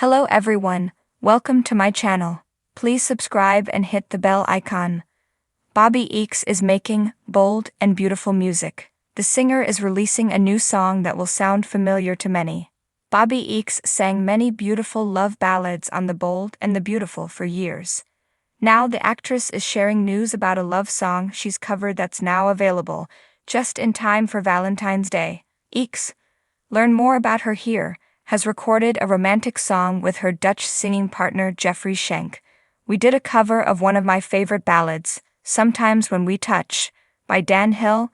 Hello everyone, welcome to my channel. Please subscribe and hit the bell icon. Bobbie Eakes is making bold and beautiful music. The singer is releasing a new song that will sound familiar to many. Bobbie Eakes sang many beautiful love ballads on The Bold and the Beautiful for years. Now the actress is sharing news about a love song she's covered that's now available, just in time for Valentine's Day. Eakes, learn more about her here, has recorded a romantic song with her Dutch singing partner Jeffrey Schenk. We did a cover of one of my favorite ballads, Sometimes When We Touch, by Dan Hill.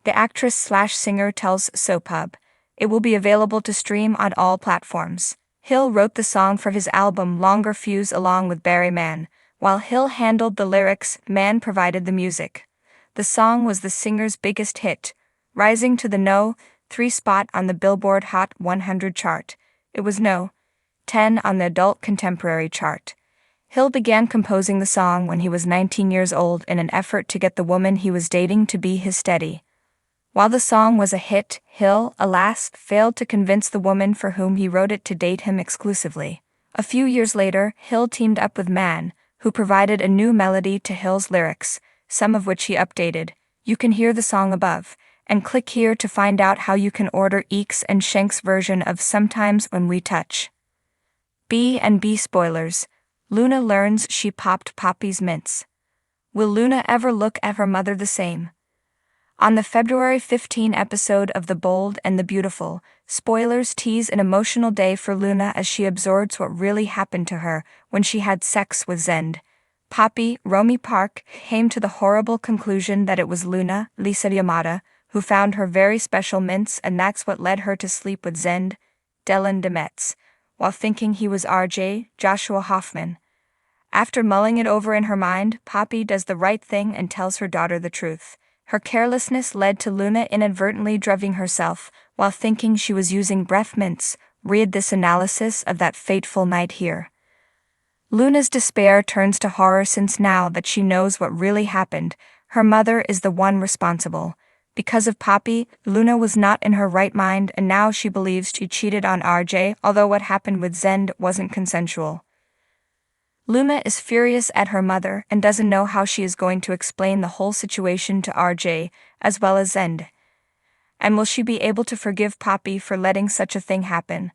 The actress/singer tells SoPub. It will be available to stream on all platforms. Hill wrote the song for his album Longer Fuse along with Barry Mann. While Hill handled the lyrics, Mann provided the music. The song was the singer's biggest hit, rising to the No. 3 spot on the Billboard Hot 100 chart. It was No. 10 on the Adult Contemporary chart. Hill began composing the song when he was 19 years old in an effort to get the woman he was dating to be his steady. While the song was a hit, Hill, alas, failed to convince the woman for whom he wrote it to date him exclusively. A few years later, Hill teamed up with Mann, who provided a new melody to Hill's lyrics, some of which he updated. You can hear the song above, and click here to find out how you can order Eakes and Schenk's version of Sometimes When We Touch. B&B spoilers. Luna learns she popped Poppy's mints. Will Luna ever look at her mother the same? On the February 15 episode of The Bold and the Beautiful, spoilers tease an emotional day for Luna as she absorbs what really happened to her when she had sex with Zend. Poppy, Romy Park, came to the horrible conclusion that it was Luna, Lisa Yamada, who found her very special mints, and that's what led her to sleep with Zend, Dylan Demetz, while thinking he was RJ, Joshua Hoffman. After mulling it over in her mind, Poppy does the right thing and tells her daughter the truth. Her carelessness led to Luna inadvertently drugging herself while thinking she was using breath mints. Read this analysis of that fateful night here. Luna's despair turns to horror since now that she knows what really happened, her mother is the one responsible. Because of Poppy, Luna was not in her right mind and now she believes she cheated on RJ, although what happened with Zend wasn't consensual. Luna is furious at her mother and doesn't know how she is going to explain the whole situation to RJ, as well as Zend. And will she be able to forgive Poppy for letting such a thing happen?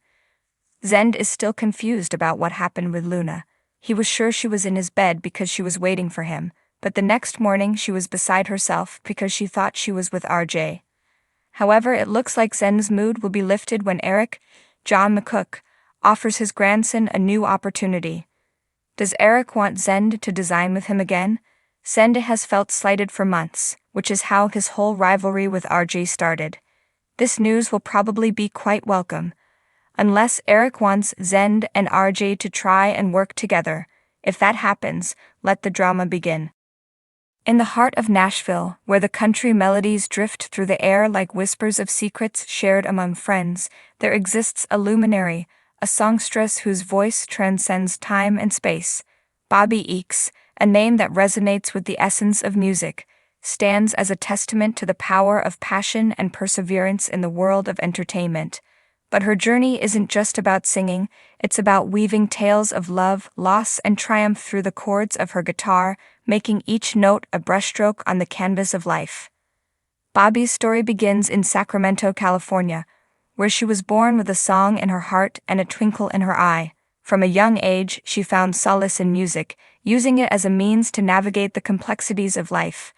Zend is still confused about what happened with Luna. He was sure she was in his bed because she was waiting for him, but the next morning she was beside herself because she thought she was with RJ. However, it looks like Zend's mood will be lifted when Eric, John McCook, offers his grandson a new opportunity. Does Eric want Zend to design with him again? Zend has felt slighted for months, which is how his whole rivalry with RJ started. This news will probably be quite welcome. Unless Eric wants Zend and RJ to try and work together. If that happens, let the drama begin. In the heart of Nashville, where the country melodies drift through the air like whispers of secrets shared among friends, there exists a luminary, a songstress whose voice transcends time and space. Bobbie Eakes, a name that resonates with the essence of music, stands as a testament to the power of passion and perseverance in the world of entertainment. But her journey isn't just about singing, it's about weaving tales of love, loss, and triumph through the chords of her guitar, making each note a brushstroke on the canvas of life. Bobbie's story begins in Sacramento, California, where she was born with a song in her heart and a twinkle in her eye. From a young age, she found solace in music, using it as a means to navigate the complexities of life.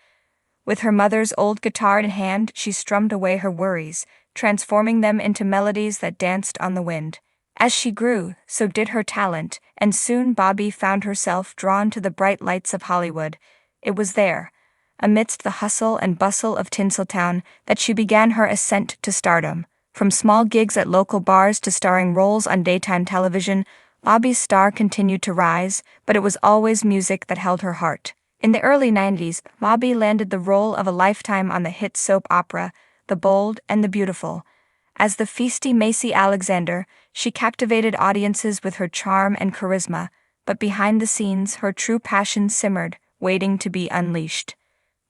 With her mother's old guitar in hand, she strummed away her worries, transforming them into melodies that danced on the wind. As she grew, so did her talent, and soon Bobbie found herself drawn to the bright lights of Hollywood. It was there, amidst the hustle and bustle of Tinseltown, that she began her ascent to stardom. From small gigs at local bars to starring roles on daytime television, Bobbie's star continued to rise, but it was always music that held her heart. In the early 90s, Bobbie landed the role of a lifetime on the hit soap opera, The Bold and the Beautiful. As the feisty Macy Alexander, she captivated audiences with her charm and charisma, but behind the scenes her true passion simmered, waiting to be unleashed.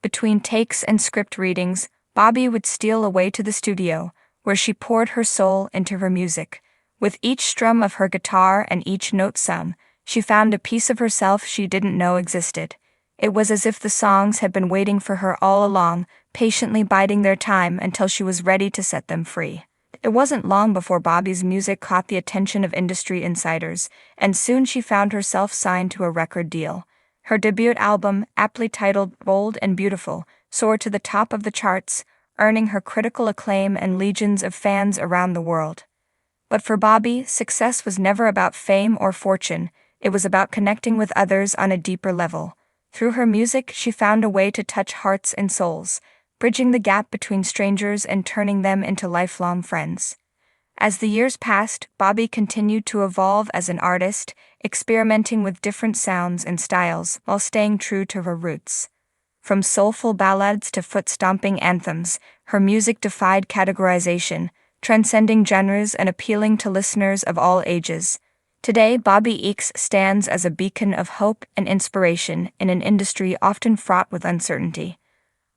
Between takes and script readings, Bobbie would steal away to the studio, where she poured her soul into her music. With each strum of her guitar and each note sung, she found a piece of herself she didn't know existed. It was as if the songs had been waiting for her all along, patiently biding their time until she was ready to set them free. It wasn't long before Bobbie's music caught the attention of industry insiders, and soon she found herself signed to a record deal. Her debut album, aptly titled Bold and Beautiful, soared to the top of the charts, earning her critical acclaim and legions of fans around the world. But for Bobbie, success was never about fame or fortune. It was about connecting with others on a deeper level. Through her music, she found a way to touch hearts and souls, bridging the gap between strangers and turning them into lifelong friends. As the years passed, Bobbie continued to evolve as an artist, experimenting with different sounds and styles while staying true to her roots. From soulful ballads to foot-stomping anthems, her music defied categorization, transcending genres and appealing to listeners of all ages. Today, Bobbie Eakes stands as a beacon of hope and inspiration in an industry often fraught with uncertainty.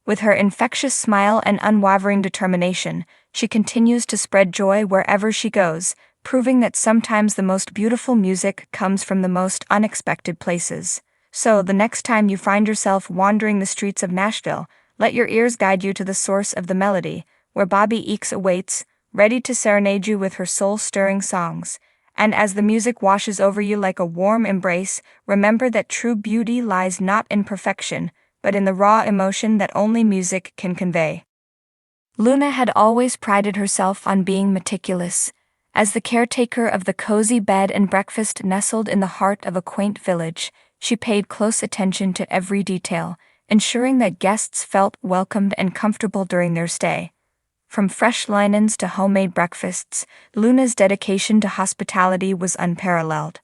With her infectious smile and unwavering determination, she continues to spread joy wherever she goes, proving that sometimes the most beautiful music comes from the most unexpected places. So, the next time you find yourself wandering the streets of Nashville, let your ears guide you to the source of the melody, where Bobbie Eakes awaits, ready to serenade you with her soul-stirring songs. And as the music washes over you like a warm embrace, remember that true beauty lies not in perfection, but in the raw emotion that only music can convey. Luna had always prided herself on being meticulous. As the caretaker of the cozy bed and breakfast nestled in the heart of a quaint village, she paid close attention to every detail, ensuring that guests felt welcomed and comfortable during their stay. From fresh linens to homemade breakfasts, Luna's dedication to hospitality was unparalleled.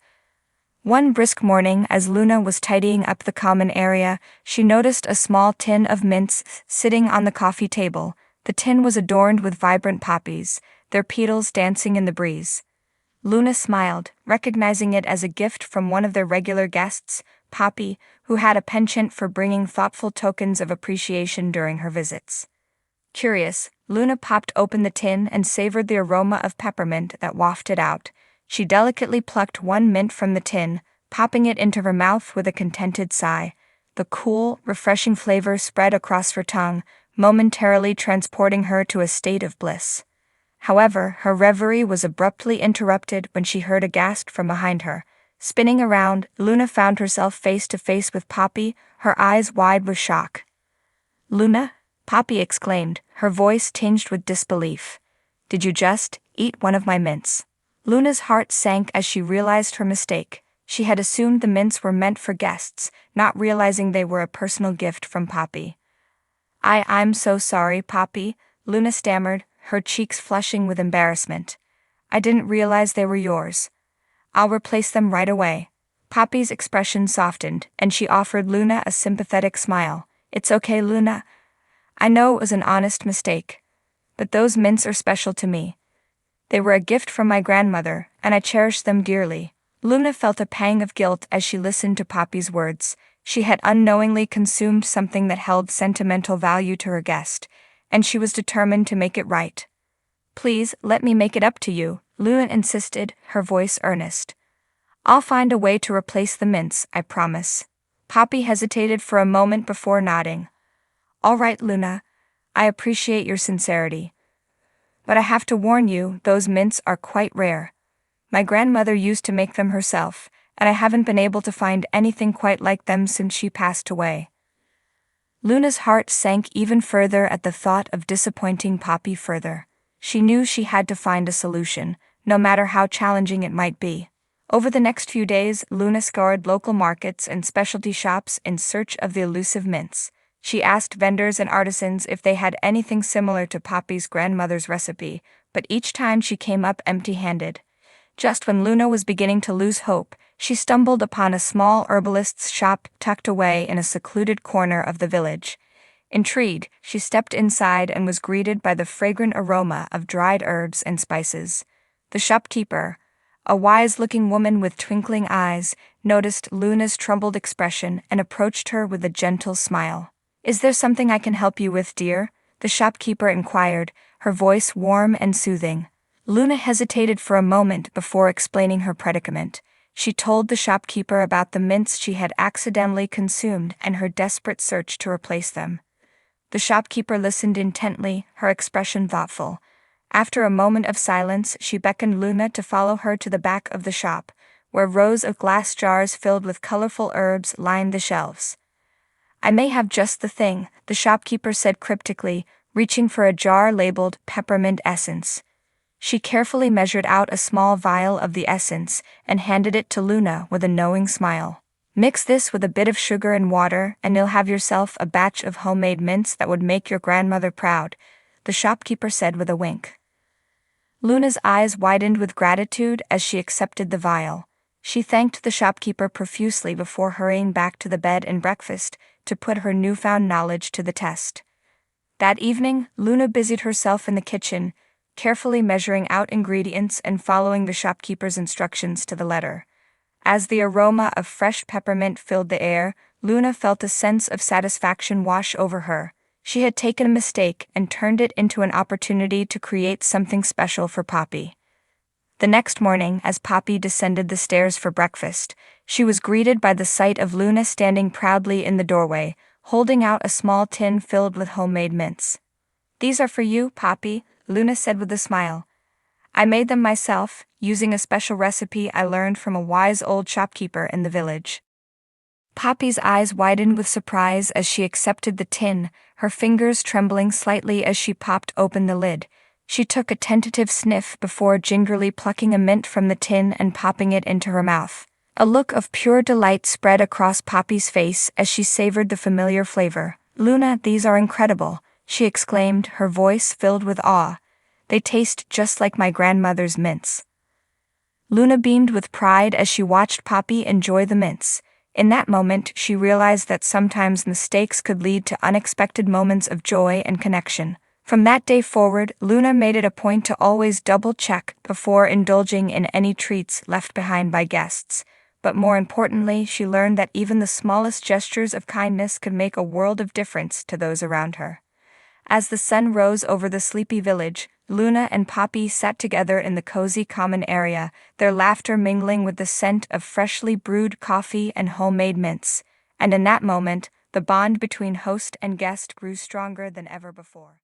One brisk morning, as Luna was tidying up the common area, she noticed a small tin of mints sitting on the coffee table. The tin was adorned with vibrant poppies, their petals dancing in the breeze. Luna smiled, recognizing it as a gift from one of their regular guests, Poppy, who had a penchant for bringing thoughtful tokens of appreciation during her visits. Curious, Luna popped open the tin and savored the aroma of peppermint that wafted out. She delicately plucked one mint from the tin, popping it into her mouth with a contented sigh. The cool, refreshing flavor spread across her tongue, momentarily transporting her to a state of bliss. However, her reverie was abruptly interrupted when she heard a gasp from behind her. Spinning around, Luna found herself face to face with Poppy, her eyes wide with shock. "Luna?" Poppy exclaimed, her voice tinged with disbelief. "Did you just eat one of my mints?" Luna's heart sank as she realized her mistake. She had assumed the mints were meant for guests, not realizing they were a personal gift from Poppy. I'm so sorry, Poppy," Luna stammered, her cheeks flushing with embarrassment. "I didn't realize they were yours. I'll replace them right away." Poppy's expression softened, and she offered Luna a sympathetic smile. "It's okay, Luna. I know it was an honest mistake. But those mints are special to me. They were a gift from my grandmother, and I cherish them dearly." Luna felt a pang of guilt as she listened to Poppy's words. She had unknowingly consumed something that held sentimental value to her guest, and she was determined to make it right. "Please, let me make it up to you," Luna insisted, her voice earnest. "I'll find a way to replace the mints, I promise." Poppy hesitated for a moment before nodding. "All right, Luna. I appreciate your sincerity. But I have to warn you, those mints are quite rare. My grandmother used to make them herself, and I haven't been able to find anything quite like them since she passed away." Luna's heart sank even further at the thought of disappointing Poppy further. She knew she had to find a solution, no matter how challenging it might be. Over the next few days, Luna scoured local markets and specialty shops in search of the elusive mints. She asked vendors and artisans if they had anything similar to Poppy's grandmother's recipe, but each time she came up empty-handed. Just when Luna was beginning to lose hope, she stumbled upon a small herbalist's shop tucked away in a secluded corner of the village. Intrigued, she stepped inside and was greeted by the fragrant aroma of dried herbs and spices. The shopkeeper, a wise-looking woman with twinkling eyes, noticed Luna's troubled expression and approached her with a gentle smile. "Is there something I can help you with, dear?" the shopkeeper inquired, her voice warm and soothing. Luna hesitated for a moment before explaining her predicament. She told the shopkeeper about the mints she had accidentally consumed and her desperate search to replace them. The shopkeeper listened intently, her expression thoughtful. After a moment of silence, she beckoned Luna to follow her to the back of the shop, where rows of glass jars filled with colorful herbs lined the shelves. "I may have just the thing," the shopkeeper said cryptically, reaching for a jar labeled peppermint essence. She carefully measured out a small vial of the essence and handed it to Luna with a knowing smile. "Mix this with a bit of sugar and water, and you'll have yourself a batch of homemade mints that would make your grandmother proud," the shopkeeper said with a wink. Luna's eyes widened with gratitude as she accepted the vial. She thanked the shopkeeper profusely before hurrying back to the bed and breakfast to put her newfound knowledge to the test. That evening, Luna busied herself in the kitchen, carefully measuring out ingredients and following the shopkeeper's instructions to the letter. As the aroma of fresh peppermint filled the air, Luna felt a sense of satisfaction wash over her. She had taken a mistake and turned it into an opportunity to create something special for Poppy. The next morning, as Poppy descended the stairs for breakfast, she was greeted by the sight of Luna standing proudly in the doorway, holding out a small tin filled with homemade mints. "These are for you, Poppy," Luna said with a smile. "I made them myself, using a special recipe I learned from a wise old shopkeeper in the village." Poppy's eyes widened with surprise as she accepted the tin, her fingers trembling slightly as she popped open the lid. She took a tentative sniff before gingerly plucking a mint from the tin and popping it into her mouth. A look of pure delight spread across Poppy's face as she savored the familiar flavor. "Luna, these are incredible," she exclaimed, her voice filled with awe. "They taste just like my grandmother's mints." Luna beamed with pride as she watched Poppy enjoy the mints. In that moment, she realized that sometimes mistakes could lead to unexpected moments of joy and connection. From that day forward, Luna made it a point to always double-check before indulging in any treats left behind by guests. But more importantly, she learned that even the smallest gestures of kindness could make a world of difference to those around her. As the sun rose over the sleepy village, Luna and Poppy sat together in the cozy common area, their laughter mingling with the scent of freshly brewed coffee and homemade mints. And in that moment, the bond between host and guest grew stronger than ever before.